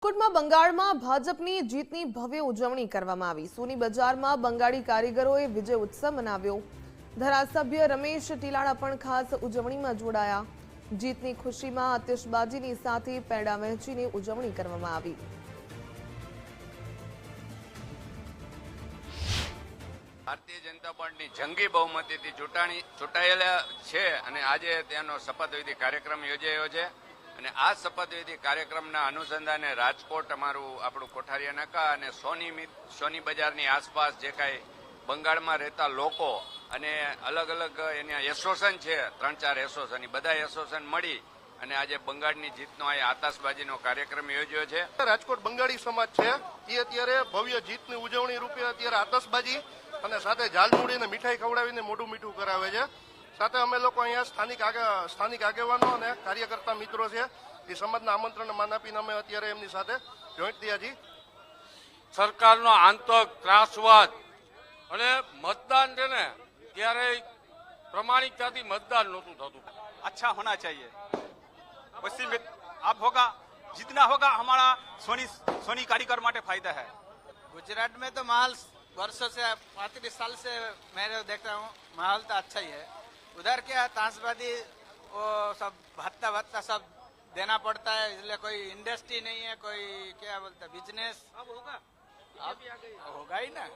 રાજકોટમાં બંગાળમાં ભાજપની જીતની ભવ્ય ઉજવણી કરવામાં આવી। સોની બજારમાં બંગાળી કારીગરોએ વિજય ઉત્સવ મનાવ્યો। ધારાસભ્ય રમેશ ટીલાળા પણ ખાસ ઉજવણીમાં જોડાયા। જીતની ખુશીમાં આતિશબાજીની સાથે પેડા વહેંચીને ઉજવણી કરવામાં આવી। ભારતીય જનતા પાર્ટીની જંગી બહુમતીથી ચૂંટાયેલા છે અને આજે તેનો શપથવિધિ કાર્યક્રમ યોજાયો છે અને આ શપથવિધિ કાર્યક્રમના અનુસંધાને રાજકોટ આપણું કોઠારીયા નાકા અને સોની બજારની આસપાસ જે કાંઈ બંગાળમાં રહેતા લોકો અને અલગ અલગ એના એસોસિએશન છે 3-4 એસોસિએશન, બધા એસોસિએશન મળી અને આજે બંગાળની જીતનો આ આતશબાજીનો કાર્યક્રમ યોજ્યો છે। રાજકોટ બંગાળી સમાજ છે એ અત્યારે ભવ્ય જીતની ઉજવણી રૂપે અત્યારે આતશબાજી અને સાથે ઝાલમુડી અને મીઠાઈ ખવડાવીને મોઢું મીઠું કરાવે છે। સાથે અમે લોકો અહીંયા સ્થાનિક આગેવાનો અને કાર્યકર્તા મિત્રો છે એ સમાજના આમંત્રણને માન આપીને અમે અત્યારે એમની સાથે જોઈન્ટ થયા છીએ। સરકારનો આંતક ત્રાસવાદ અને મતદાન છે ને ત્યારે પ્રમાણિકતાથી મતદાન નહોતું થતું। अच्छा होना चाहिए। पश्चिम में अब होगा, जितना होगा हमारा सोनी कारीगर माटे फायदा है। गुजरात में तो माहौल वर्षों से 35 साल से मैं देखता हूँ, माहौल तो अच्छा ही है। उधर क्या ताशबाजी वो सब भत्ता सब देना पड़ता है, इसलिए कोई इंडस्ट्री नहीं है, कोई क्या बोलते बिजनेस। अब होगा, अब होगा ही ना।